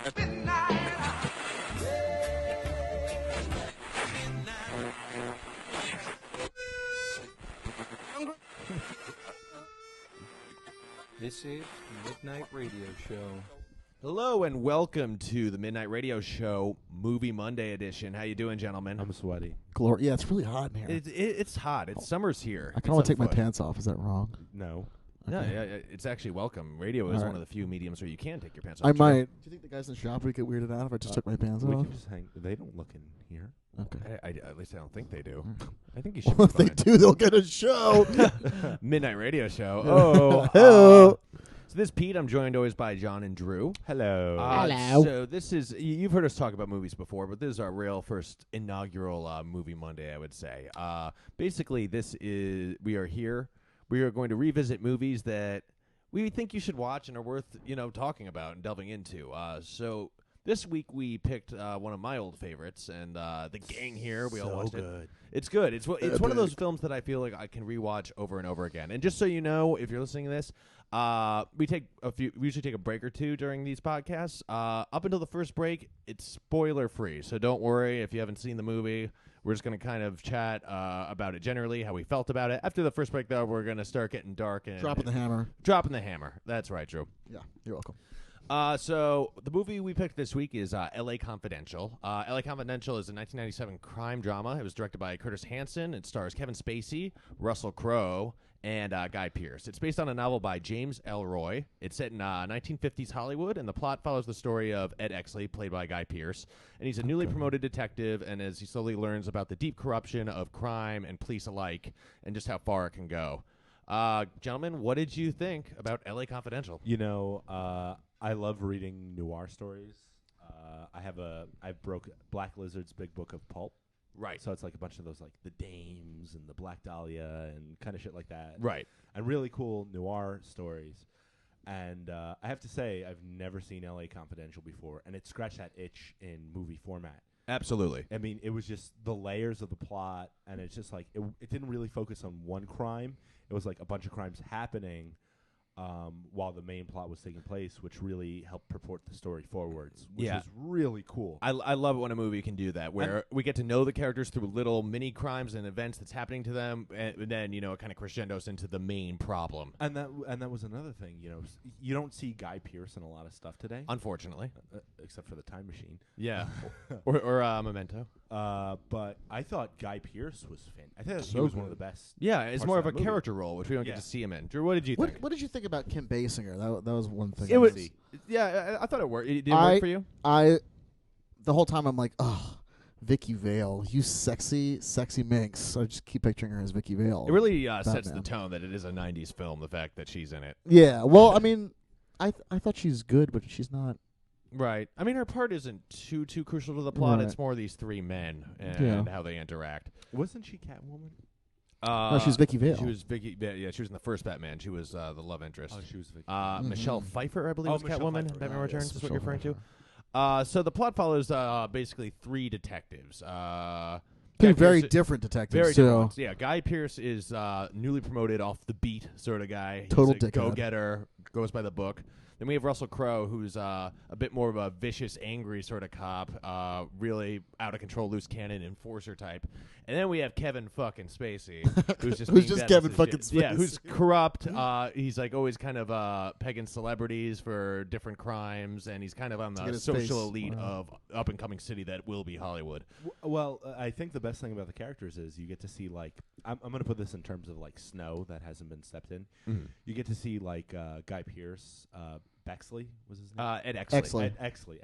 This is Midnight Radio Show. Hello and welcome to the Midnight Radio Show Movie Monday edition. How you doing, gentlemen? I'm sweaty. Yeah, it's really hot in here. It's hot. It's summer's here. I kind of want to take my pants off. Is that wrong? No. Okay. Yeah, it's actually welcome. Radio is one of the few mediums where you can take your pants off. I might. Do you think the guys in the shop would get weirded out if I just took my pants We off? can just hang. They don't look in here. Okay. At least I don't think they do. I think you should. Well, if they do, they'll get a show. Midnight Radio Show. Hello. So this is Pete. I'm joined always by John and Drew. Hello. Hello. So this is, you've heard us talk about movies before, but this is our real first inaugural Movie Monday, I would say. Basically, we are here. We are going to revisit movies that we think you should watch and are worth, talking about and delving into. So this week we picked one of my old favorites, and the gang here, we all watched it. It's good. It's one of those films that I feel like I can rewatch over and over again. And just so you know, if you're listening to this, we usually take a break or two during these podcasts. Up until the first break, it's spoiler free, so don't worry if you haven't seen the movie. We're just going to kind of chat about it generally, how we felt about it. After the first break, though, we're going to start getting dark and Dropping the hammer. Dropping the hammer. That's right, Drew. Yeah, you're welcome. So the movie we picked this week is L.A. Confidential. L.A. Confidential is a 1997 crime drama. It was directed by Curtis Hanson. It stars Kevin Spacey, Russell Crowe, and Guy Pearce. It's based on a novel by James Ellroy. It's set in 1950s Hollywood, and the plot follows the story of Ed Exley, played by Guy Pearce. And he's a newly promoted detective, and as he slowly learns about the deep corruption of crime and police alike and just how far it can go. Gentlemen, what did you think about L.A. Confidential? I love reading noir stories. I broke Black Lizard's Big Book of Pulp. Right. So it's like a bunch of those, like the Dames and the Black Dahlia and kind of shit like that. Right. And really cool noir stories. And I have to say, I've never seen L.A. Confidential before, and it scratched that itch in movie format. Absolutely. I mean, it was just the layers of the plot, and it's just like it didn't really focus on one crime. It was like a bunch of crimes happening while the main plot was taking place, which really helped purport the story forwards, which was really cool. I love it when a movie can do that, where we get to know the characters through little mini crimes and events that's happening to them, and then, it kind of crescendos into the main problem. And that was another thing, you don't see Guy Pearce in a lot of stuff today. Unfortunately. Except for The Time Machine. Yeah. or Memento. But I thought Guy Pearce was I thought he was one of the best. Yeah, it's more of a movie. Character role, which we don't get to see him in. Drew, what did you think? What did you think about Kim Basinger? That was one thing. It was. Yeah, I thought it worked. Did it work for you? The whole time I'm like, oh, Vicky Vale, you sexy minx. I just keep picturing her as Vicky Vale. It really sets the tone that it is a 90s film, the fact that she's in it. Yeah, well, I mean, I thought she's good, but she's not. Right. I mean, her part isn't too crucial to the plot. Right. It's more these three men and how they interact. Wasn't she Catwoman? No, she was Vicky Vale. She was Vicky. Yeah, she was in the first Batman. She was the love interest. Oh, she was Vicky. Michelle Pfeiffer, I believe, was Michelle Catwoman. Pfeiffer. Batman Returns is what Michelle you're referring Pfeiffer. to. So the plot follows basically three detectives. Two very different detectives, very too. different ones. Yeah, Guy Pearce is newly promoted off the beat sort of guy. Total He's a dickhead. go-getter, goes by the book. Then we have Russell Crowe, who's a bit more of a vicious, angry sort of cop, really out of control, loose cannon enforcer type. And then we have Kevin fucking Spacey, who's just Who's being just bad Kevin as fucking shit. Yeah, Spacey. who's corrupt. He's like always kind of pegging celebrities for different crimes, and he's kind of on To get the his social face. elite Wow. of up and coming city that will be Hollywood. Well, I think the best thing about the characters is you get to see, like, I'm going to put this in terms of, like, snow that hasn't been stepped in. Mm-hmm. You get to see, like, Guy Pearce, Bexley was his name? Ed Exley. Exley.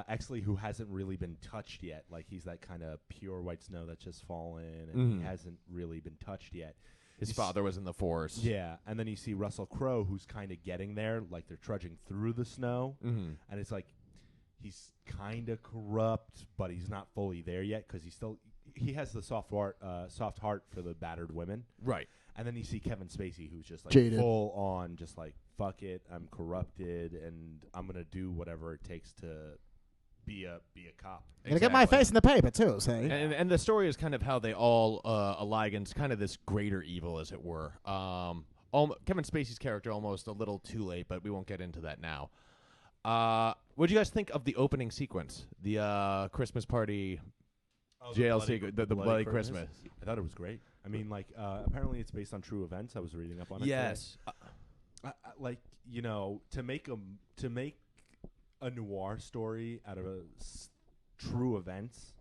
Exley, who hasn't really been touched yet. Like, he's that kind of pure white snow that's just fallen, and he hasn't really been touched yet. His father was in the force. Yeah, and then you see Russell Crowe, who's kind of getting there, like they're trudging through the snow, and it's like he's kind of corrupt, but he's not fully there yet because he has the soft heart for the battered women. Right. And then you see Kevin Spacey, who's just like Jaded. full on, just like, fuck it, I'm corrupted, and I'm gonna do whatever it takes to be a cop. Gonna get my face in the paper too, say. And the story is kind of how they all ally against kind of this greater evil, as it were. Kevin Spacey's character almost a little too late, but we won't get into that now. What do you guys think of the opening sequence, the Christmas party, jail sequence, the bloody Christmas? I thought it was great. I mean, like, apparently it's based on true events. I was reading up on it. Yes. Like, you know, to make a noir story out of true events.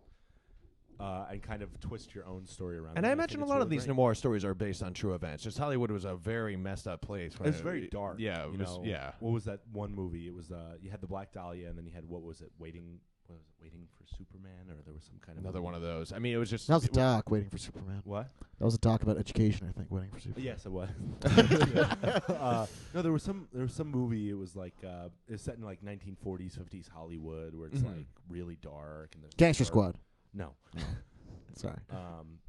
And kind of twist your own story around. And I imagine a lot of these great. noir stories are based on true events. Just Hollywood was a very messed up place. It was very dark. Yeah, yeah. What was that one movie? It was you had the Black Dahlia, and then you had Waiting for Superman, or there was some kind of another movie. one of those. I mean, it was just That was a doc, Waiting for Superman. What? That was a doc about education, I think, Waiting for Superman. Yes, it was. No, there was some movie. It was like it's set in like 1940s, 50s Hollywood, where it's like really dark and Gangster Squad. No. Sorry.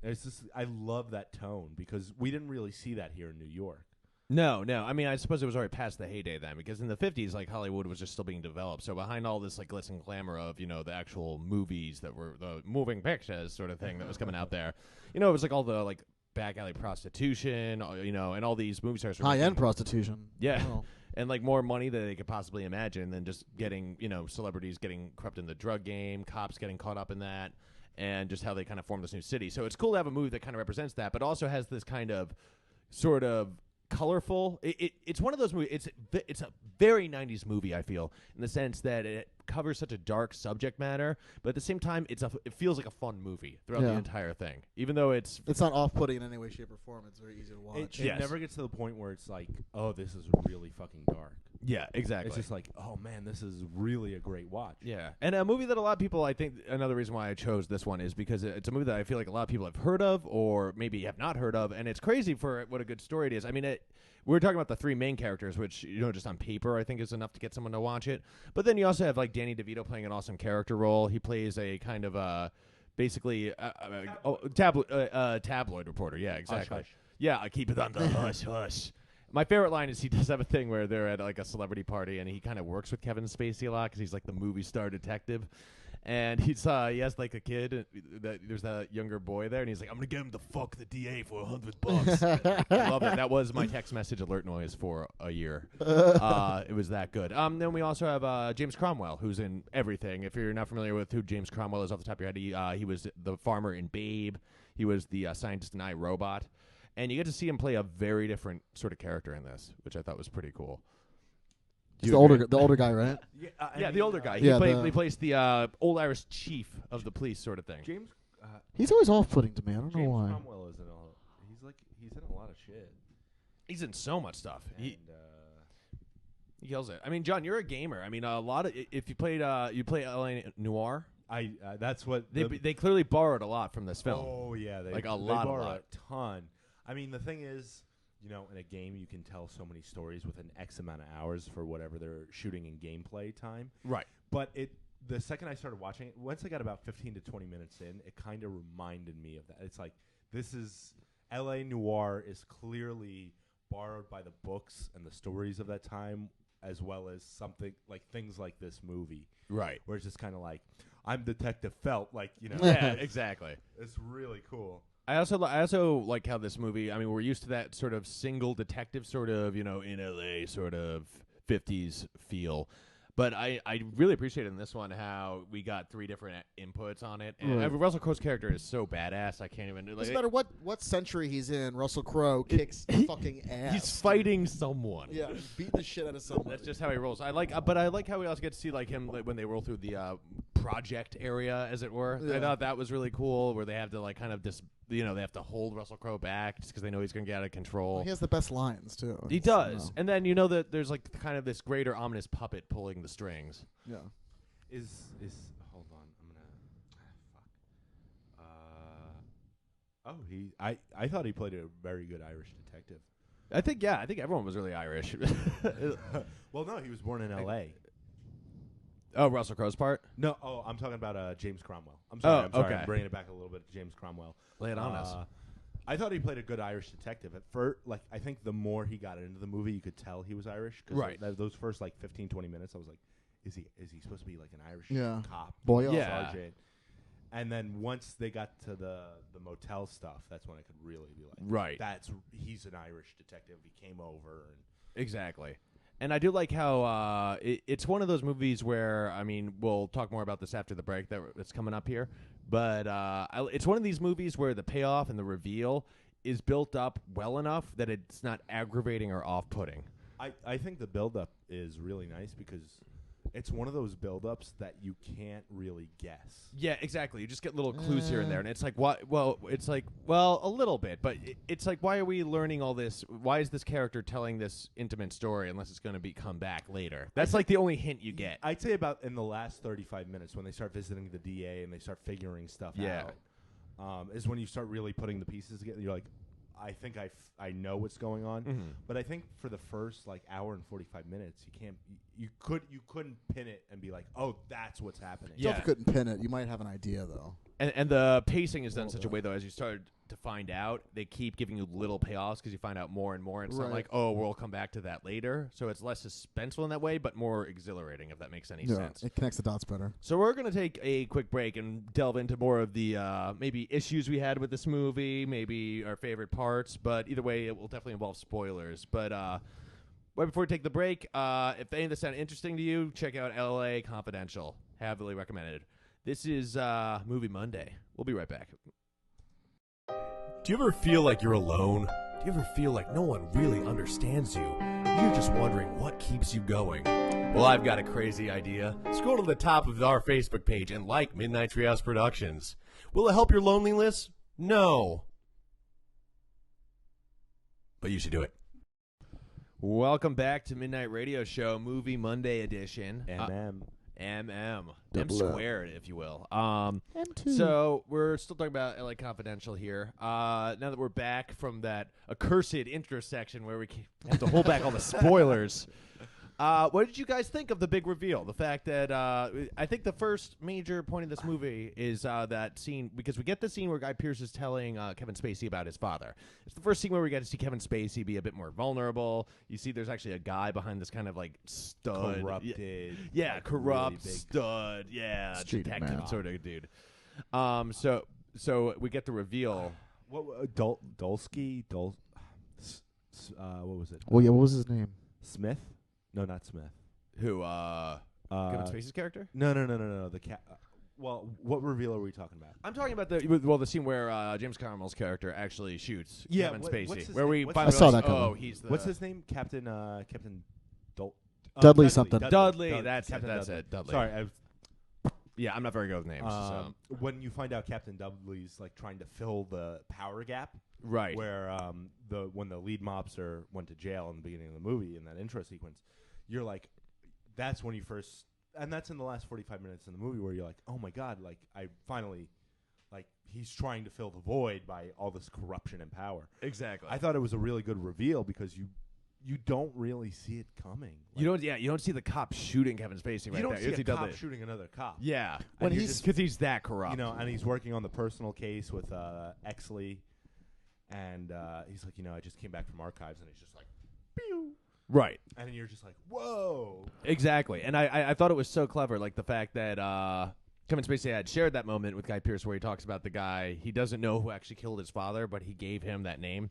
It's just I love that tone because we didn't really see that here in New York. No. I mean, I suppose it was already past the heyday then, because in the 50s, like, Hollywood was just still being developed. So behind all this, like, glitz and glamour of, you know, the actual movies that were the moving pictures sort of thing that was coming out there, you know, it was like all the, like, back alley prostitution, you know, and all these movie stars. High-end prostitution. Yeah. Oh. And, like, more money than they could possibly imagine than just getting, you know, celebrities getting corrupt in the drug game, cops getting caught up in that, and just how they kind of form this new city. So it's cool to have a movie that kind of represents that, but also has this kind of sort of colorful. It's one of those movies. It's a very 90s movie, I feel, in the sense that it covers such a dark subject matter, but at the same time, it feels like a fun movie throughout the entire thing, even though it's not off-putting in any way, shape, or form. It's very easy to watch. It never gets to the point where it's like, oh, this is really fucking dark. Yeah, exactly. It's just like, oh man, this is really a great watch. Yeah, and a movie that a lot of people, I think, another reason why I chose this one is because it's a movie that I feel like a lot of people have heard of or maybe have not heard of, and it's crazy for what a good story it is. I mean, we're talking about the three main characters, which, you know, just on paper I think is enough to get someone to watch it. But then you also have like Danny DeVito playing an awesome character role. He plays a kind of basically tabloid reporter. Yeah, exactly. Hush, hush. Yeah, I keep it on the hush hush. My favorite line is he does have a thing where they're at like a celebrity party and he kind of works with Kevin Spacey a lot because he's like the movie star detective. And he has like a kid. There's that younger boy there, and he's like, "I'm gonna get him to fuck the DA for $100." I love it. That was my text message alert noise for a year. It was that good. Then we also have James Cromwell, who's in everything. If you're not familiar with who James Cromwell is off the top of your head, he was the farmer in Babe. He was the scientist in I, Robot. And you get to see him play a very different sort of character in this, which I thought was pretty cool. He's the older guy, right? Yeah, the older guy. He plays the old Irish chief of the police, sort of thing. James, he's always off-putting to me. I don't know James why. Cromwell is he's in a lot of shit. He's in so much stuff. And, he kills it. I mean, John, you're a gamer. I mean, a lot of if you played you play LA Noire. That's what they clearly borrowed a lot from this film. Oh yeah, they borrowed a ton. I mean, the thing is, you know, in a game you can tell so many stories within X amount of hours for whatever they're shooting in gameplay time. Right. But the second I started watching it, once I got about 15 to 20 minutes in, it kind of reminded me of that. It's like, this is L.A. Noire is clearly borrowed by the books and the stories of that time, as well as something like things like this movie. Right. Where it's just kind of like, I'm Detective Felt, like, you know. Yeah, exactly. It's really cool. I also like how this movie, I mean, we're used to that sort of single detective sort of, you know, in L.A. sort of 50s feel. But I really appreciate in this one how we got three different inputs on it. And Russell Crowe's character is so badass, I can't even... Like, no matter what century he's in, Russell Crowe kicks fucking ass. He's fighting someone. Yeah, beating the shit out of someone. That's just how he rolls. But I like how we also get to see like him when they roll through the project area, as it were. Yeah. I thought that was really cool, where they have to like kind of they have to hold Russell Crowe back just because they know he's going to get out of control. Well, he has the best lines too. He does, and then you know that there's like kind of this greater ominous puppet pulling the strings. Yeah. Is hold on, I'm gonna. I thought he played a very good Irish detective. I think everyone was really Irish. Well, no, he was born in L.A. Oh, Russell Crowe's part? No, I'm talking about James Cromwell. I'm sorry. Okay. I'm bringing it back a little bit to James Cromwell. Lay it on us. I thought he played a good Irish detective. At first, like, I think the more he got into the movie, you could tell he was Irish. Right. Those first, like, 15, 20 minutes, I was like, is he supposed to be, like, an Irish cop? Boyle. Yeah. Sergeant? And then once they got to the motel stuff, that's when I could really be like, right. He's an Irish detective. He came over. Exactly. And I do like how it's one of those movies where, I mean, we'll talk more about this after the break that's coming up here, but it's one of these movies where the payoff and the reveal is built up well enough that it's not aggravating or off-putting. I think the build-up is really nice because it's one of those build-ups that you can't really guess. Yeah, exactly. You just get little clues here and there, and it's like, what? Well, it's like, well, a little bit, but it's like, why are we learning all this? Why is this character telling this intimate story unless it's going to come back later? That's like the only hint you get. I'd say about in the last 35 minutes when they start visiting the DA and they start figuring stuff out, is when you start really putting the pieces together. You're like, I think I know what's going on, but I think for the first like hour and 45 minutes, you couldn't pin it and be like, oh, that's what's happening. Yeah, if you couldn't pin it, you might have an idea though. And the pacing is done in such a way though, as you start to find out, they keep giving you little payoffs because you find out more and more. It's not like, oh, we'll come back to that later. So it's less suspenseful in that way, but more exhilarating, if that makes any sense. It connects the dots better. So we're going to take a quick break and delve into more of the maybe issues we had with this movie, maybe our favorite parts. But either way, it will definitely involve spoilers. But right before we take the break, if any of this sounded interesting to you, check out LA Confidential. Heavily recommended. This is Movie Monday. We'll be right back. Do you ever feel like you're alone? Do you ever feel like no one really understands you? You're just wondering what keeps you going. Well, I've got a crazy idea. Scroll to the top of our Facebook page and like Midnight Treehouse Productions. Will it help your loneliness? No. But you should do it. Welcome back to Midnight Radio Show, Movie Monday edition. M squared, if you will. M2. So we're still talking about LA Confidential here. Now that we're back from that accursed intersection where we have to hold back all the spoilers, what did you guys think of the big reveal? The fact that I think the first major point of this movie is that scene, because we get the scene where Guy Pearce is telling Kevin Spacey about his father. It's the first scene where we get to see Kevin Spacey be a bit more vulnerable. You see there's actually a guy behind this kind of like stud. Corrupted. Yeah, like corrupt, really stud. Yeah, Street detective man. sort of dude. So we get the reveal. What Dolsky? What was it? Well, yeah, what was his name? Smith? No, not Smith. Who? Kevin Spacey's character? No. The cat. Well, what reveal are we talking about? I'm talking about the scene where James Carmel's character actually shoots Kevin Spacey, what's his where name? we What's finally his name? I saw realize, that coming. oh, he's the What's his name? Captain Dudley something. Dudley. That's Captain it. Dudley. Sorry. Yeah, I'm not very good with names. When you find out Captain Dudley's like trying to fill the power gap, Right. where when the lead mobster went to jail in the beginning of the movie in that intro sequence, you're like, that's when you first, and that's in the last 45 minutes in the movie where you're like, oh my god, like I finally, like he's trying to fill the void by all this corruption and power. Exactly. I thought it was a really good reveal because you don't really see it coming. Like, You don't see the cop shooting Kevin Spacey right you don't there. see a cop shooting another cop. Yeah, When because he's that corrupt. You know, and he's working on the personal case with Exley, and he's like, I just came back from archives, and he's just like, pew. Right. And you're just like, whoa. Exactly. And I thought it was so clever, like the fact that Kevin Spacey had shared that moment with Guy Pearce where he talks about the guy, he doesn't know who actually killed his father, but he gave him that name.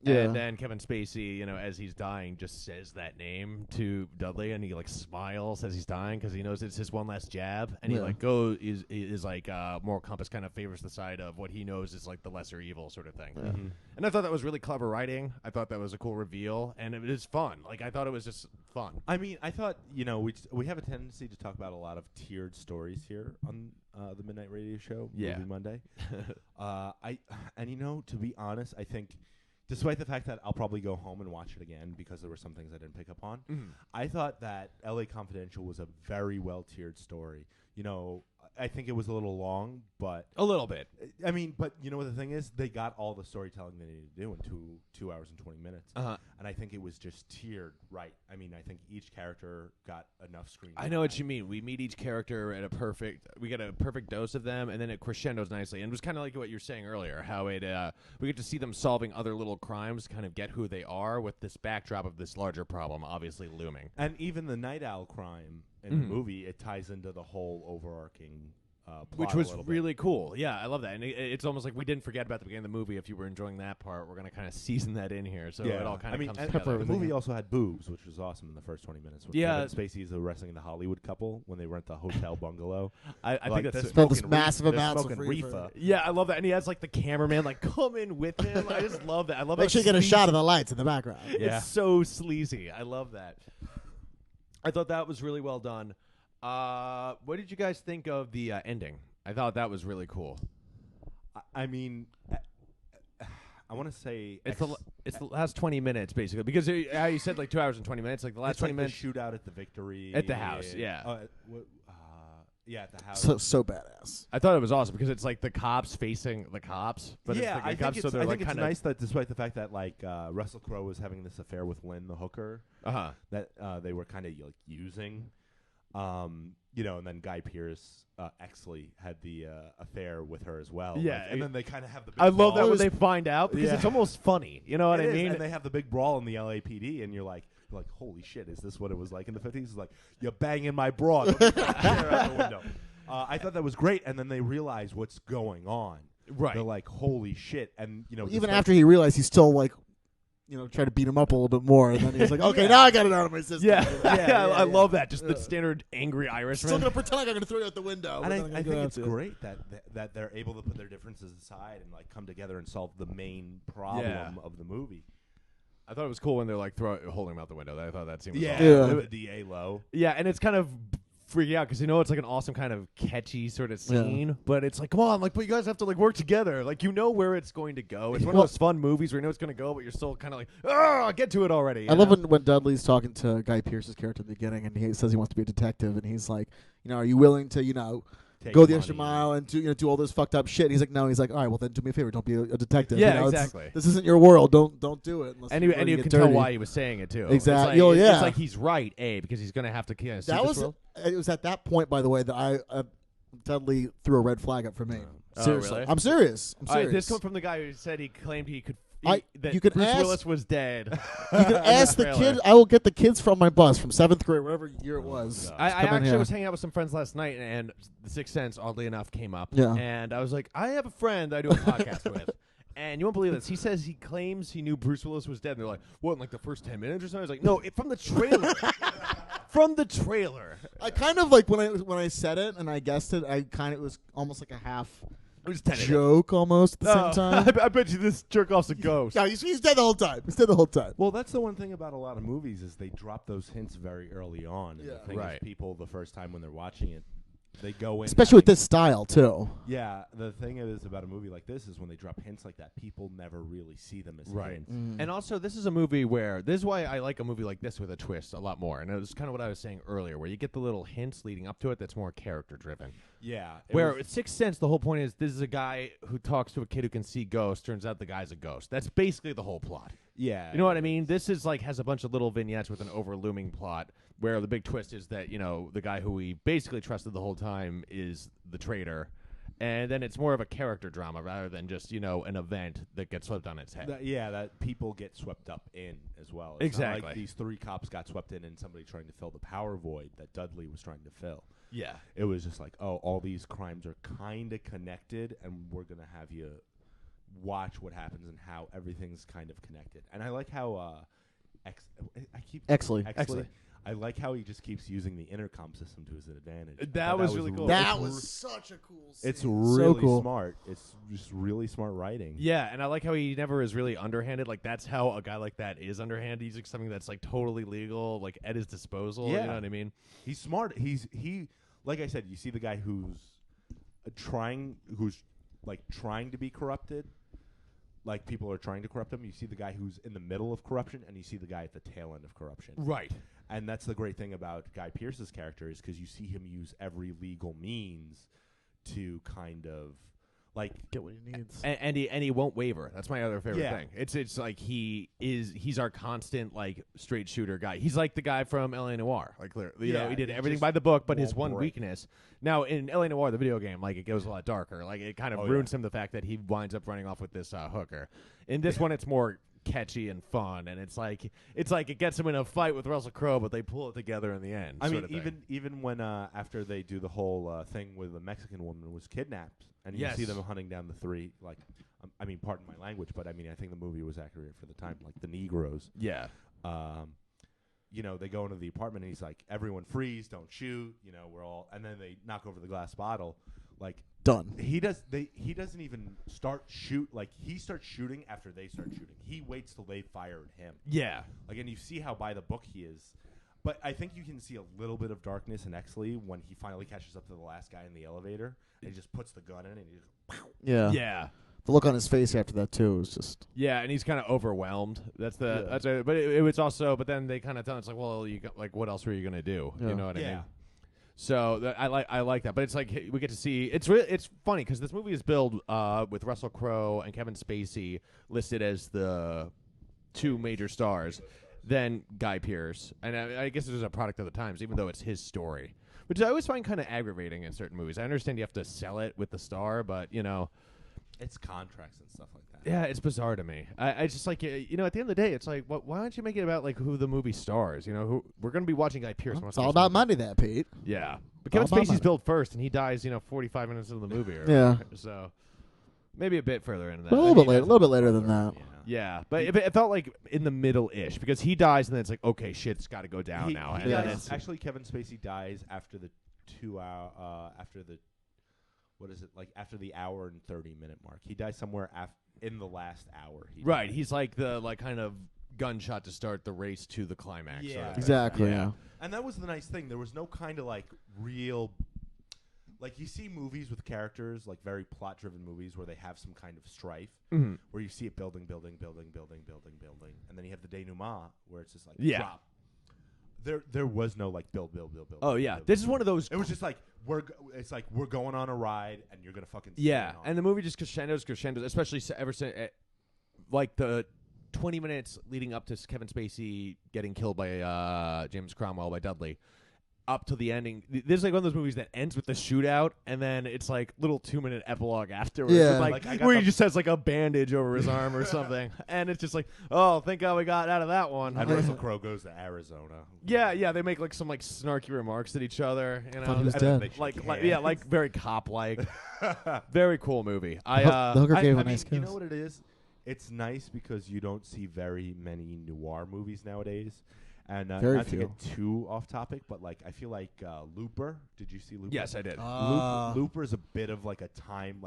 Yeah. And then Kevin Spacey, as he's dying, just says that name to Dudley, and he like smiles as he's dying because he knows it's his one last jab, and he like is like moral compass kind of favors the side of what he knows is like the lesser evil sort of thing. Yeah. Mm-hmm. And I thought that was really clever writing. I thought that was a cool reveal, and it was fun. Like I thought it was just fun. I mean, I thought, we have a tendency to talk about a lot of tiered stories here on the Midnight Radio Show, Movie Monday. To be honest, I think, despite the fact that I'll probably go home and watch it again because there were some things I didn't pick up on, I thought that LA Confidential was a very well-tiered story. I think it was a little long, but... A little bit. I mean, but you know what the thing is? They got all the storytelling they needed to do in 2 hours and 20 minutes. Uh-huh. And I think it was just tiered right. I mean, I think each character got enough screen time. I know what you mean. We meet each character at we get a perfect dose of them, and then it crescendos nicely. And it was kind of like what you were saying earlier, how we get to see them solving other little crimes, kind of get who they are with this backdrop of this larger problem obviously looming. And even the Night Owl crime in the movie, it ties into the whole overarching Which plot was a little really cool. Yeah, I love that. And it's almost like we didn't forget about the beginning of the movie. If you were enjoying that part, we're going to kind of season that in here. So it all kind of comes and together. the movie also had boobs, which was awesome in the first 20 minutes. With Kevin Spacey is wrestling the Hollywood couple when they rent the hotel bungalow. I think that's this massive amounts of reefer. Yeah, I love that. And he has like the cameraman like come in with him. I just love that. I love Make sure you get a shot of the lights in the background. It's so sleazy. I love that. I thought that was really well done. What did you guys think of the ending? I thought that was really cool. I mean, I want to say it's the last 20 minutes basically because how you said like 2 hours and 20 minutes, like the last 20 minutes the shootout at the Victory at the house. Yeah. At the house. So badass. I thought it was awesome because it's like the cops facing the cops, but yeah, it's like the I cops, think so it's, they're I like think it's kind of nice that despite the fact that like Russell Crowe was having this affair with Lynn the hooker, that they were kind of like using, and then Guy Pearce Exley had the affair with her as well. Yeah, and then they kind of have the. Big I love brawl. that when they find out because it's almost funny. You know what I mean? And they have the big brawl in the LAPD, and you're like, holy shit, is this what it was like in the 50s? It's like, you're banging my broad. Let me throw a chair out the window. I thought that was great, and then they realize what's going on. Right. They're like, holy shit. And, even after he realized he's still like, try to beat him up a little bit more, and then he's like, okay, now I got it out of my system. I love that. Just the standard angry Irishman. Still going to pretend like I'm going to throw you out the window. And I think it's great that they're able to put their differences aside and like come together and solve the main problem of the movie. I thought it was cool when they're like holding him out the window. I thought that seemed the DA low. Yeah, and it's kind of freaking out because it's like an awesome kind of catchy sort of scene, but it's like, come on, like, but you guys have to like work together. Like, you know where it's going to go. It's one of those fun movies where you know it's going to go, but you're still kind of like, get to it already. I love when Dudley's talking to Guy Pearce's character at the beginning, and he says he wants to be a detective, and he's like, are you willing to, go the extra mile and do all this fucked up shit? And he's like, no. He's like, all right, well then do me a favor, don't be a detective. Yeah, exactly. This isn't your world. Don't do it. And you can tell why he was saying it too. Exactly. It's like he's right, because he's going to have to see this world. It was at that point, by the way, that Dudley threw a red flag up for me. Seriously, really? I'm serious. All right, this comes from the guy who said he claimed he could. That Bruce Willis was dead. You can ask the kid. I will get the kids from my bus from 7th grade, whatever year it was. I actually was hanging out with some friends last night, and The Sixth Sense, oddly enough, came up. Yeah. And I was like, I have a friend I do a podcast with. And you won't believe this. He says he claims he knew Bruce Willis was dead. And they're like, what, in like the first 10 minutes or something? I was like, no, from the trailer. From the trailer. I kind of like when I said it and I guessed it, it was almost like a half joke almost at the same time. I bet you this jerk off's a ghost. No, he's dead the whole time. He's dead the whole time. Well, that's the one thing about a lot of movies is they drop those hints very early on. And the thing is, people the first time when they're watching it, they go in. Especially with this style, too. Yeah, the thing is about a movie like this is when they drop hints like that, people never really see them as hints. And also, this is a movie where, this is why I like a movie like this with a twist a lot more. And it was kind of what I was saying earlier, where you get the little hints leading up to it that's more character-driven. Yeah. Where Sixth Sense, the whole point is this is a guy who talks to a kid who can see ghosts. Turns out the guy's a ghost. That's basically the whole plot. Yeah. You know what I mean? This is like has a bunch of little vignettes with an overlooming plot where the big twist is that, the guy who we basically trusted the whole time is the traitor. And then it's more of a character drama rather than just, an event that gets swept on its head. That people get swept up in as well. It's exactly. Not like these 3 cops got swept in and somebody trying to fill the power void that Dudley was trying to fill. Yeah. It was just like, all these crimes are kind of connected, and we're going to have you watch what happens and how everything's kind of connected. And I like how Exley. I like how he just keeps using the intercom system to his advantage. That was really cool. That was such a cool scene. It's really so cool. smart. It's just really smart writing. Yeah, and I like how he never is really underhanded. Like, that's how a guy like that is underhanded. He's like something that's like totally legal, like at his disposal. Yeah. You know what I mean? He's smart. He like I said, you see the guy who's trying to be corrupted. Like, people are trying to corrupt him. You see the guy who's in the middle of corruption, and you see the guy at the tail end of corruption. Right. And that's the great thing about Guy Pearce's character is because you see him use every legal means to kind of like get what he needs, and he won't waver. That's my other favorite thing. It's like he's our constant like straight shooter guy. He's like the guy from L.A. Noire. Like, you know, he did everything by the book, but his one weakness. Now in L.A. Noire, the video game, like, it goes a lot darker. Like, it kind of ruins him, the fact that he winds up running off with this hooker. In this one, it's more catchy and fun, and it's like it gets him in a fight with Russell Crowe, but they pull it together in the end. I mean, even when after they do the whole thing with the Mexican woman who was kidnapped, and you see them hunting down the three, like, I mean, pardon my language, but I mean, I think the movie was accurate for the time, like the Negroes. Yeah. You know, they go into the apartment and he's like, everyone freeze, don't shoot, you know, we're all, and then they knock over the glass bottle, like, done. He doesn't even start shoot, like, he starts shooting after they start shooting. He waits till they fire at him. Yeah. Like, and you see how by the book he is. But I think you can see a little bit of darkness in Exley when he finally catches up to the last guy in the elevator and he just puts the gun in and he just, pow. Yeah. Yeah. The look on his face after that too was just. Yeah, and he's kind of overwhelmed. That's it. But it was also. But then they kind of tell him, it's like, well, you got, like, what else were you gonna do? Yeah. You know what I mean? So I like that. But it's like we get to see. It's funny because this movie is billed with Russell Crowe and Kevin Spacey listed as the two major stars, then Guy Pearce, and I guess it was a product of the times, even though it's his story, which I always find kind of aggravating in certain movies. I understand you have to sell it with the star, but you know. It's contracts and stuff like that. Yeah, it's bizarre to me. I just like, you know, at the end of the day, it's like, why don't you make it about like who the movie stars? You know, who we're going to be watching Guy Pearce. It's all about money, that Pete. Yeah, but All Kevin about Spacey's money. billed first, and he dies, 45 minutes into the movie. Yeah. So maybe a bit further into that. But a little bit later than that. Yeah, but it felt like in the middle-ish because he dies, and then it's like, okay, shit's got to go down now. He And then dies, it's actually, Kevin Spacey dies after the 2 hour, after the, what is it, like after the hour and 30-minute mark. He dies somewhere in the last hour. right. He's like the kind of gunshot to start the race to the climax. Yeah. sort of thing. Exactly. Yeah. And that was the nice thing. There was no kind of like real, like you see movies with characters, like very plot-driven movies where they have some kind of strife, where you see it building, and then you have the denouement where it's just like drop. There was no like build. Oh yeah, build, this is one of those. It was just like we're going on a ride and you're gonna fucking And the movie just crescendos, especially ever since like the 20 minutes leading up to Kevin Spacey getting killed by James Cromwell by Dudley. Up to the ending, this is like one of those movies that ends with the shootout, and then it's like little 2-minute epilogue afterwards, Yeah. with, like where he just has like a bandage over his arm or something, and it's just like, oh, thank God we got out of that one. And Russell Crowe goes to Arizona. Yeah, they make like some like snarky remarks at each other, you know, Thought he was And then dead. they like shake like very cop-like, very cool movie. The hooker gave him a I mean, nice kiss. you know what it is? It's nice because you don't see very many noir movies nowadays. And Very not few. to get too off topic, but like I feel like Looper. Did you see Looper? Yes, I did. Looper is a bit of like a time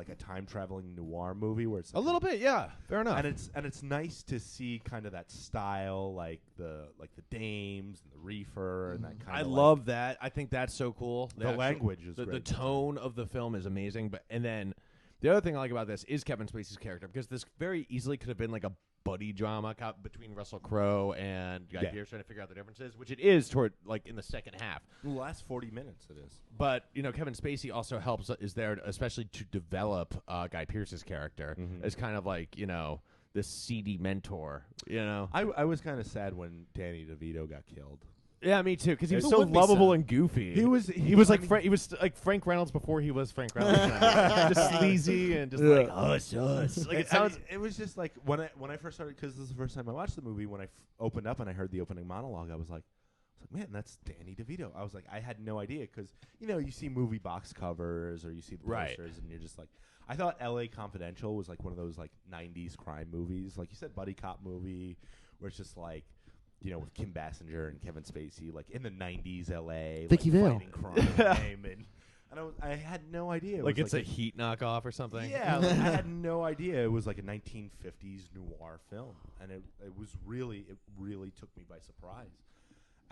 traveling noir movie where it's A little bit, yeah, fair enough. and it's nice to see kind of that style, like the dames and the reefer and that kind I of. love that. I think that's so cool. The language is the great. tone of the film is amazing. And then the other thing I like about this is Kevin Spacey's character, because this very easily could have been like a buddy drama between Russell Crowe and Guy Pearce trying to figure out the differences, which it is toward like in the second half. The last 40 minutes it is. But Kevin Spacey also is there especially to develop Guy Pearce's character as kind of like this seedy mentor. I was kind of sad when Danny DeVito got killed. Yeah, me too. Because he was It so would be lovable sad. and goofy. He was like he was like Frank Reynolds before he was Frank Reynolds. Just sleazy and just like hush. Like it sounds. It was just like when I first started, because this is the first time I watched the movie. When I opened up and I heard the opening monologue, I was like, man, that's Danny DeVito. I was like, I had no idea, because you see movie box covers or you see the posters and you're just like. I thought L.A. Confidential was like one of those like 90s crime movies, like you said, buddy cop movie, where it's just like. With Kim Basinger and Kevin Spacey, like in the '90s LA, Vicky Vale. fighting crime, and I had no idea. Like it's a Heat knockoff or something. Yeah, like I had no idea it was like a 1950s noir film, and it really took me by surprise.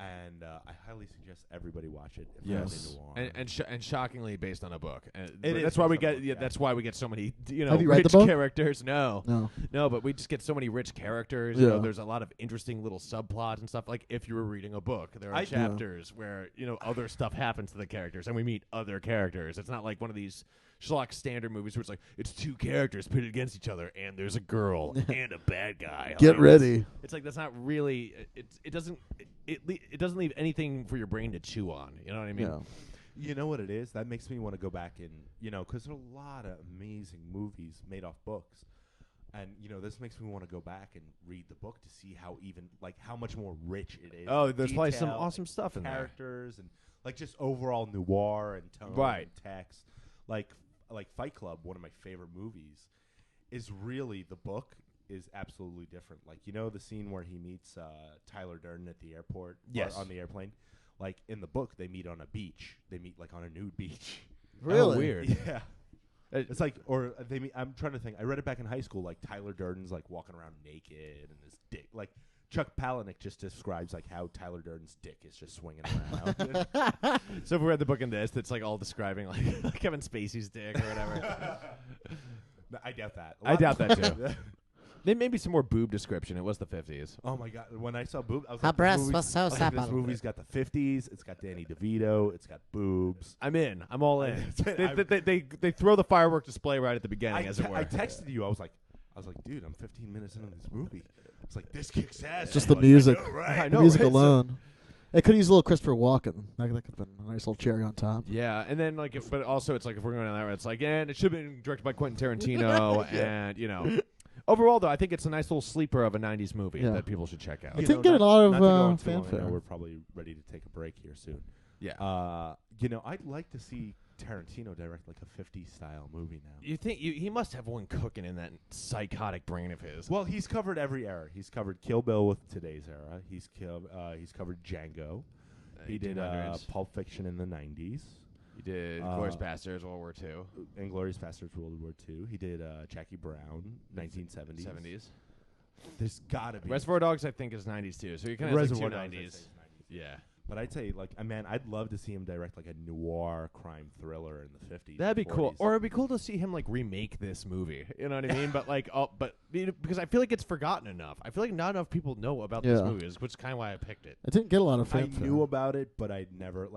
And I highly suggest everybody watch it. If they're into noir. And shockingly based on a book. It that's is why we based on a get. book, Yeah, yeah. that's why we get so many. Have you read rich the book? characters. No, but we just get so many rich characters. Yeah. There's a lot of interesting little subplots and stuff. Like if you were reading a book, there are chapters where other stuff happens to the characters, and we meet other characters. It's not like one of these schlock standard movies where it's like it's two characters pitted against each other, and there's a girl and a bad guy. Get ready. It's like that's not really. It doesn't leave anything for your brain to chew on. You know what I mean? Yeah. You know what it is? That makes me want to go back and because there are a lot of amazing movies made off books. And this makes me want to go back and read the book to see how how much more rich it is. Oh, there's probably some Detail, awesome stuff in there. Characters and just overall noir and tone and text. Like Fight Club, one of my favorite movies, is really the book is absolutely different. Like the scene where he meets Tyler Durden at the airport, yes, on the airplane. Like in the book, they meet on a beach. They meet like on a nude beach. Really? Oh, weird. Yeah. It's like, or they meet. I'm trying to think. I read it back in high school. Like Tyler Durden's like walking around naked and his dick. Like Chuck Palahniuk just describes like how Tyler Durden's dick is just swinging around. So if we read the book in this, that's like all describing like Kevin Spacey's dick or whatever. I doubt that. I doubt that too. There may be some more boob description. It was the 50s. Oh my god! When I saw boob, I was Her like, breast was so this supple. movie's got the 50s. It's got Danny DeVito. It's got boobs. I'm in. I'm all in. They throw the firework display right at the beginning, as it were. I texted you. I was like, dude, I'm 15 minutes into this movie. It's like this kicks ass. Just I'm the like, music. I know, right? I The know, music right? alone. It could use a little Christopher Walken. That could have been a nice little cherry on top. Yeah, and then but also it's like if we're going down that route, it's like, and it should have been directed by Quentin Tarantino, and Overall, though, I think it's a nice little sleeper of a '90s movie that people should check out. It didn't get a lot of not to go on too long, fanfare. I know we're probably ready to take a break here soon. Yeah. I'd like to see Tarantino direct like a 50s style movie now. You think he must have one cooking in that psychotic brain of his? Well, he's covered every era. He's covered Kill Bill with today's era. He's covered Django. He did Pulp Fiction in the 90s. He did Inglourious Basterds, World War II. Inglourious Basterds, World War II. He did Jackie Brown, 1970s. 70s. There's gotta be Reservoir Dogs, I think, is 90s too. So you kind of Reservoir like two Dogs, 90s. I'd say is 90s. Yeah. But I'd say, I'd love to see him direct like a noir crime thriller in the 50s. That'd be and cool. 40s. Or it'd be cool to see him like remake this movie. You know what I mean? But because I feel like it's forgotten enough. I feel like not enough people know about this movie, which is kind of why I picked it. It didn't get a lot of I fanfare. knew about it, but I'd never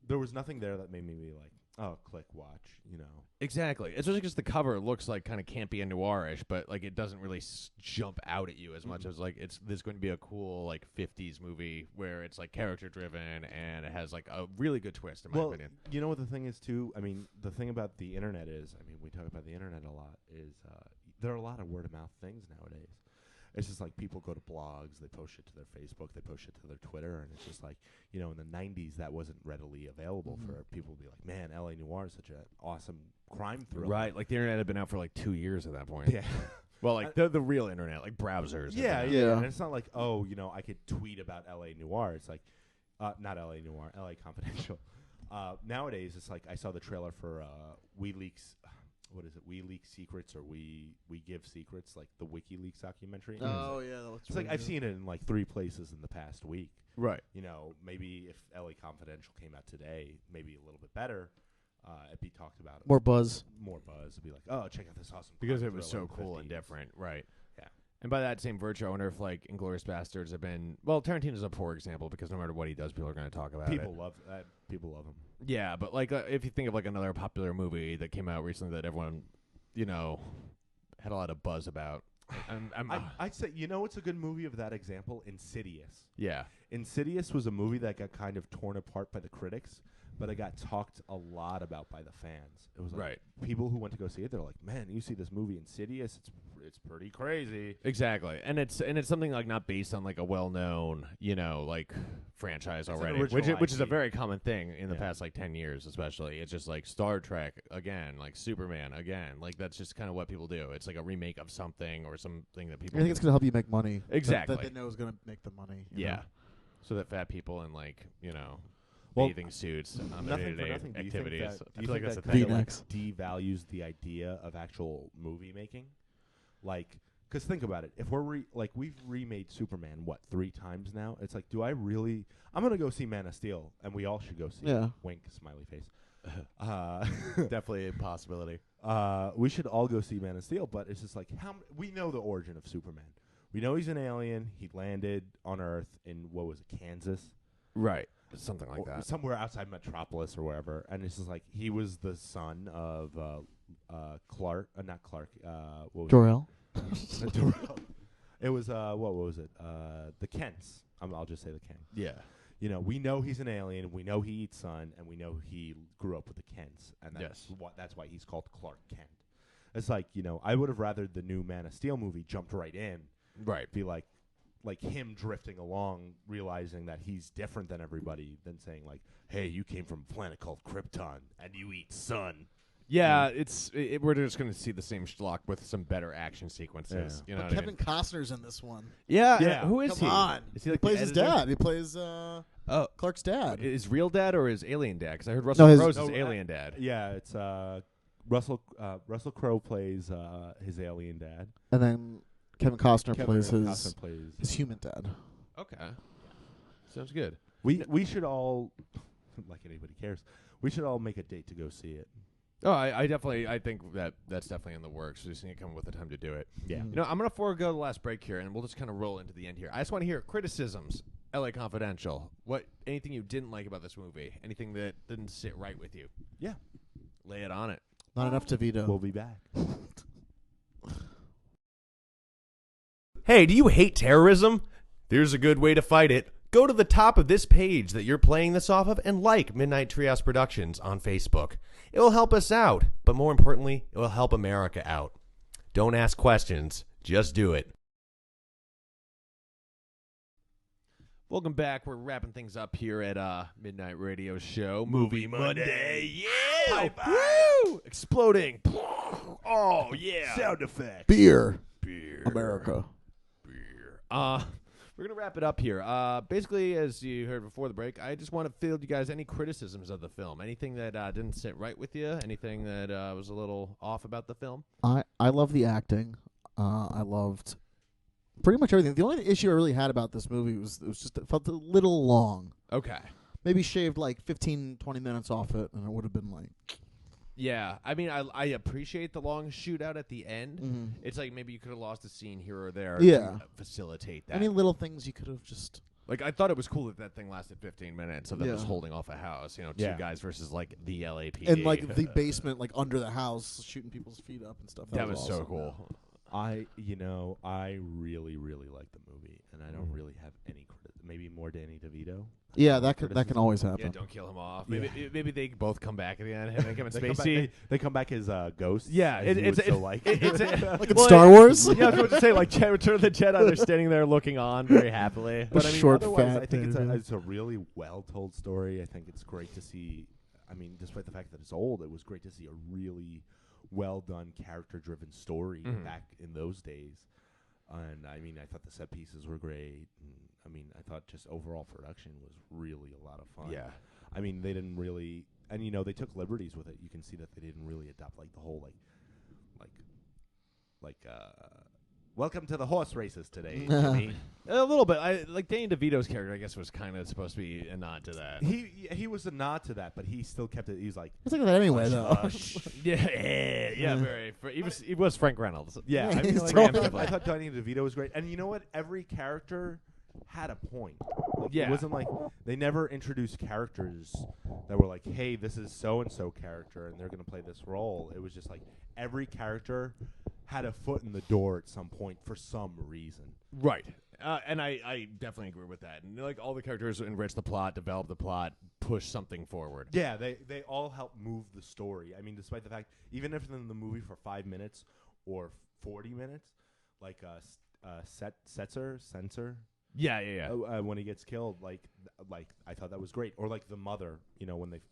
there was nothing there that made me be like, oh, click, watch, Exactly. It's just because the cover looks like kind of campy and noirish, but like it doesn't really jump out at you as much as like there's going to be a cool like 50s movie where it's like character driven and it has like a really good twist in my opinion. You know what the thing is too? I mean, the thing about the internet is, we talk about the internet a lot, is there are a lot of word of mouth things nowadays. It's just like people go to blogs, they post it to their Facebook, they post it to their Twitter, and it's just like, in the 90s that wasn't readily available for people to be like, man, L.A. Noire is such an awesome crime thriller. Right, like the internet had been out for like 2 years at that point. Yeah. Well, like the real internet, like browsers. Yeah. Yeah. And it's not like, I could tweet about L.A. Noire. It's like, not L.A. Noire, L.A. Confidential. Nowadays, it's like I saw the trailer for WiiLeaks. What is it? We Leak Secrets or We Give Secrets, like the WikiLeaks documentary. Oh, yeah. It's like I've seen it in like 3 places in the past week. Right. Maybe if LA Confidential came out today, maybe a little bit better, it'd be talked about. More buzz. More buzz. It'd be like, oh, check out this awesome. Because crime it was thriller so in the cool and 50s. different. Right. Yeah. And by that same virtue, I wonder if like Inglourious Basterds have been. Well, Tarantino's a poor example because no matter what he does, people are going to talk about People it. love that. People love him. Yeah, but like if you think of like another popular movie that came out recently that everyone, had a lot of buzz about. I'd say, it's a good movie of that example? Insidious. Yeah. Insidious was a movie that got kind of torn apart by the critics, but it got talked a lot about by the fans. It was like people who went to go see it, they're like, man, you see this movie Insidious, it's pretty crazy. Exactly. And it's something like not based on like a well-known, like franchise It's already, an original which is a IP. very common thing in the Yeah. past like 10 years especially. It's just like Star Trek again, like Superman again. Like that's just kind of what people do. It's like a remake of something or something that people I think it's going to help you make money. Exactly. That they know is going to make the money. you Yeah. know? So that fat people in like, Well, bathing suits on their Nothing for day-to-day nothing. Do you activities. think that, I feel like that's a kind thing. of like V-necks. devalues the idea of actual movie making? Like, because think about it. If we're we've remade Superman 3 times now? It's like, do I really? I'm gonna go see Man of Steel, and we all should go see. Yeah. It. Wink, smiley face. Definitely a possibility. We should all go see Man of Steel, but it's just like we know the origin of Superman. We know he's an alien. He landed on Earth in what was it, Kansas? Right. Something like Or that. somewhere outside Metropolis or wherever. And it's just like he was the son of Clark, not Clark. What was Jor-El. it? Jor-El. It was what was it? The Kents. I'll just say the Kents. Yeah. We know he's an alien. We know he eats sun, and we know he grew up with the Kents, and Yes. that's why he's called Clark Kent. It's like, I would have rather the new Man of Steel movie jumped right in. Right. Be like him drifting along, realizing that he's different than everybody, than saying like, hey, you came from a planet called Krypton and you eat sun. Yeah, we're just going to see the same schlock with some better action sequences. Yeah. You know But what Kevin Costner's in this one. Yeah. Who is Come he? on. Is he He like plays the his editor? dad. He plays Clark's dad. Is real dad or is alien dad? Because I heard Russell Crowe's his alien dad. Yeah, it's Russell Crowe plays his alien dad. And then Kevin Costner plays Costner his human dad. Okay. Sounds good. We should all, like anybody cares, we should all make a date to go see it. Oh, I think that's definitely in the works. We just need to come up with the time to do it. Yeah. Mm. You know, I'm going to forego the last break here, and we'll just kind of roll into the end here. I just want to hear criticisms, LA Confidential. Anything you didn't like about this movie? Anything that didn't sit right with you? Yeah. Lay it on it. Not enough to veto. We'll be back. Hey, do you hate terrorism? There's a good way to fight it. Go to the top of this page that you're playing this off of and like Midnight Treehouse Productions on Facebook. It will help us out, but more importantly, it will help America out. Don't ask questions, just do it. Welcome back. We're wrapping things up here at Midnight Radio Show. Movie Monday. Yeah! Woo! Exploding. Oh, yeah. Sound effects. Beer. Beer. America. Beer. We're going to wrap it up here. Basically, as you heard before the break, I just want to field you guys any criticisms of the film. Anything that didn't sit right with you? Anything that was a little off about the film? I love the acting. I loved pretty much everything. The only issue I really had about this movie was it felt a little long. Okay. Maybe shaved like 15, 20 minutes off it, and it would have been like... Yeah, I mean, I appreciate the long shootout at the end. Mm-hmm. It's like maybe you could have lost a scene here or there Yeah. to facilitate that. Any little things you could have just... Like, I thought it was cool that thing lasted 15 minutes of them Yeah. just holding off a house. You know, Yeah. two guys versus, like, the LAPD. And like the basement, like under the house, shooting people's feet up and stuff. that was so awesome. cool. I really, really like the movie, and I don't really have any maybe more Danny DeVito. Yeah, that can always happen. Yeah, don't kill him off. Yeah. Maybe they both come back at the end. Him and Kevin They come back, Spacey. they come back as ghosts. Yeah, as you would so like. Like in Well, Star Wars. Yeah, I was going to say, like, Return of the Jedi, they're standing there looking on very happily. But I mean, Short, otherwise, fat I think dude. it's a really well-told story. I think it's great to see. I mean, despite the fact that it's old, it was great to see a really well-done, character-driven story back in those days. And I mean, I thought the set pieces were great. And, I mean, I thought just overall production was really a lot of fun. Yeah. I mean, they didn't really, and they took liberties with it. You can see that they didn't really adopt like the whole welcome to the horse races today, Jimmy. A little bit. Like Danny DeVito's character, I guess, was kind of supposed to be a nod to that. He was a nod to that, but he still kept it. He's like, It's like that anyway, though. yeah, very. He was Frank Reynolds. yeah. I, mean, he's like, totally- I thought Danny DeVito was great, and you know what? Every character had a point. Like, Yeah. it wasn't like they never introduced characters that were like, hey, this is so and so character, and they're gonna play this role. It was just like every character had a foot in the door at some point for some reason. Right. And I definitely agree with that. And like all the characters enrich the plot, develop the plot, push something forward. Yeah, they all help move the story. I mean, despite the fact, even if in the movie for 5 minutes or 40 minutes, like Setzer, Yeah. when he gets killed, like I thought that was great. Or like the mother,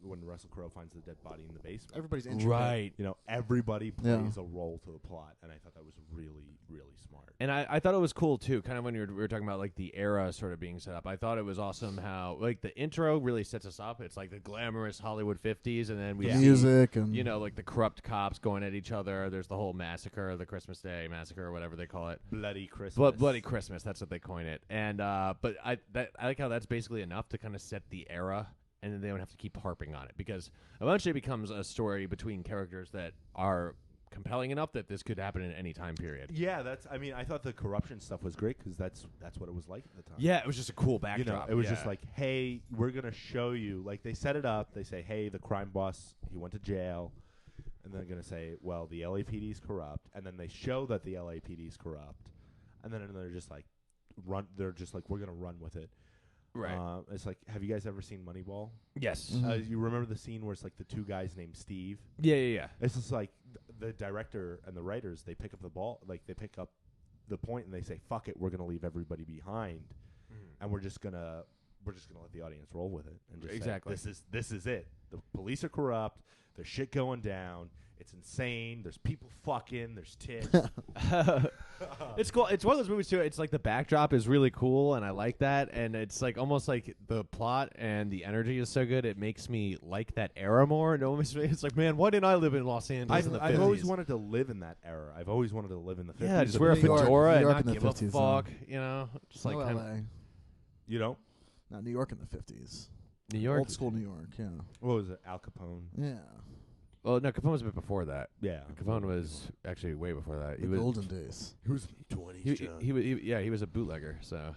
when Russell Crowe finds the dead body in the basement. Everybody's intricate. Right. Everybody plays a role to the plot, and I thought that was really, really smart. And I thought it was cool, too, kind of when we were talking about, like, the era sort of being set up. I thought it was awesome how, like, the intro really sets us up. It's like the glamorous Hollywood 50s, and then we The see, music and like, the corrupt cops going at each other. There's the whole massacre, the Christmas Day massacre, or whatever they call it. Bloody Christmas. Bloody Christmas, that's what they coin it. And but I like how that's basically enough to kind of set the era, and then they don't have to keep harping on it, because eventually it becomes a story between characters that are compelling enough that this could happen in any time period. Yeah, I thought the corruption stuff was great because that's what it was like at the time. Yeah, it was just a cool backdrop. It was just like, hey, we're gonna show you. Like they set it up. They say, hey, the crime boss, he went to jail, and they're gonna say, well, the LAPD is corrupt, and then they show that the LAPD is corrupt, and then they're just like, They're just like, we're gonna run with it. Right. It's like, have you guys ever seen Moneyball? Yes. Mhm. You remember the scene where it's like the two guys named Steve? Yeah. It's just like the director and the writers, they pick up the ball, like they pick up the point and they say, "Fuck it, we're gonna leave everybody behind, and we're just gonna let the audience roll with it and just Exactly. say, this is it. The police are corrupt. There's shit going down. It's insane. There's people fucking. There's tits." It's cool. It's one of those movies too. It's like the backdrop is really cool, and I like that. And it's like almost like the plot and the energy is so good, it makes me like that era more. And it's like, man, why didn't I live in Los Angeles in the 50s? I've always wanted to live in that era. I've always wanted to live in the 50s. Yeah, just wear a New York- fedora New and York not in the give a 50s, fuck. You know, just No like kinda, LA. You know, Not New York in the 50s. New York. Old school New York, yeah. what was it? Al Capone. Yeah. Well, no, Capone was a bit before that. Yeah, Capone was actually way before that. The golden days. He was in the 20s. He was a bootlegger. So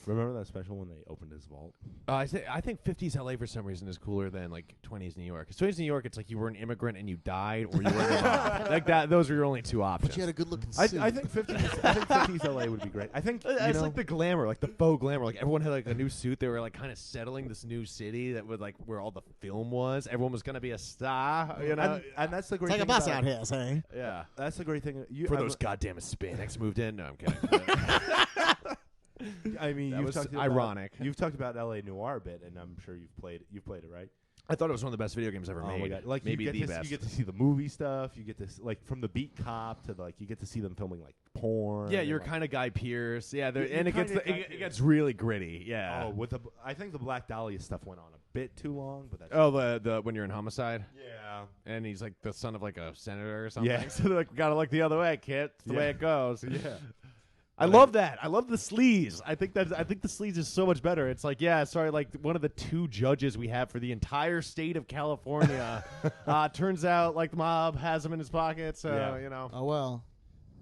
Remember that special when they opened his vault? I think 50s LA for some reason is cooler than like 20s New York. 'Cause 20s New York, it's like you were an immigrant and you died, or you were like that. Those are your only two options. But you had a good looking I suit. think 50s LA would be great. I think It's like the glamour, like the faux glamour. Like everyone had like a new suit. They were like kind of settling this new city that would like where all the film was. Everyone was gonna be a star, you know. and that's the great Take thing a bus about out here, say. Yeah. That's the great thing. For those goddamn Hispanics moved in. No, I'm kidding. I mean, That you've was talked about, ironic. You've talked about LA Noire a bit, and I'm sure you've played it. You've played it, right? I thought it was one of the best video games ever made. my God. Like maybe you the get to, best. You get to see the movie stuff. You get to like from the beat cop to like you get to see them filming like porn. Yeah, and, you're like, kind of Guy Pearce. Yeah, You're and it gets kinda Guy it gets really gritty. Oh, Yeah. I think the Black Dahlia stuff went on a bit too long, but that's Oh, the when you're in Homicide, yeah. and he's like the son of like a senator or something. Yeah. So they're like, we gotta look the other way, kid. It's the way Yeah. it goes. Yeah. I love that. I love the sleaze. I think the sleaze is so much better. It's like, yeah, sorry, like one of the two judges we have for the entire state of California. Turns out like the mob has him in his pocket, so Yeah. you know. Oh, well.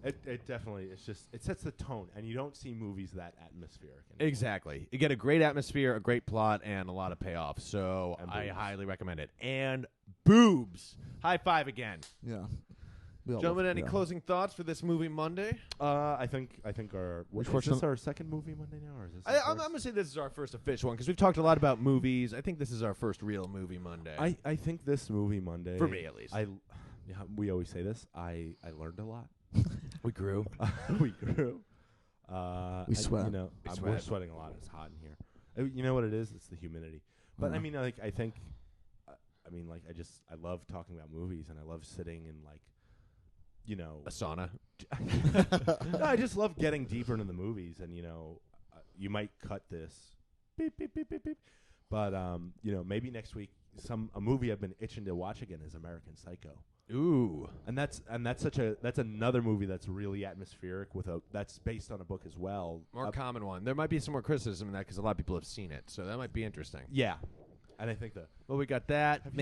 It definitely it sets the tone, and you don't see movies that atmospheric anymore. Exactly. You get a great atmosphere, a great plot, and a lot of payoff. So And I boobs. highly recommend it. And boobs. High five again. Yeah. We all Gentlemen, love- any yeah. closing thoughts for this movie Monday? I think our Which is watched this them- our second movie Monday now, or is this? I'm going to say this is our first official one because we've talked a lot about movies. I think this is our first real movie Monday. I think this movie Monday, For me, at least. We always say this. I learned a lot. we grew. We grew. We sweat. You know, we're sweating a lot. It's hot in here. You know what it is? It's the humidity. But I mean, like, I think, I love talking about movies, and I love sitting and like, you know, A sauna. no, I just love getting deeper into the movies, and you know, you might cut this, beep beep beep beep beep, but you know, maybe next week a movie I've been itching to watch again is American Psycho. Ooh. And that's another movie that's really atmospheric that's based on a book as well. More common one. There might be some more criticism in that because a lot of people have seen it, so that might be interesting. Yeah, and I think Well, we got that. Have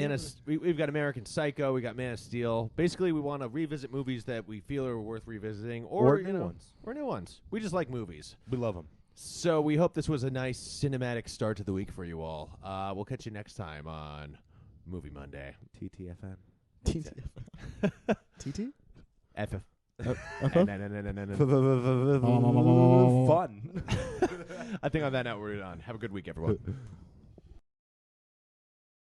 you We've got American Psycho. We got Man of Steel. Basically, we want to revisit movies that we feel are worth revisiting, or new you know, ones. or new ones. We just like movies. we love them. So we hope this was a nice cinematic start to the week for you all. We'll catch you next time on Movie Monday. TTFN. TT? FF. Fun. I think on that note, we're done. Have a good week, everyone.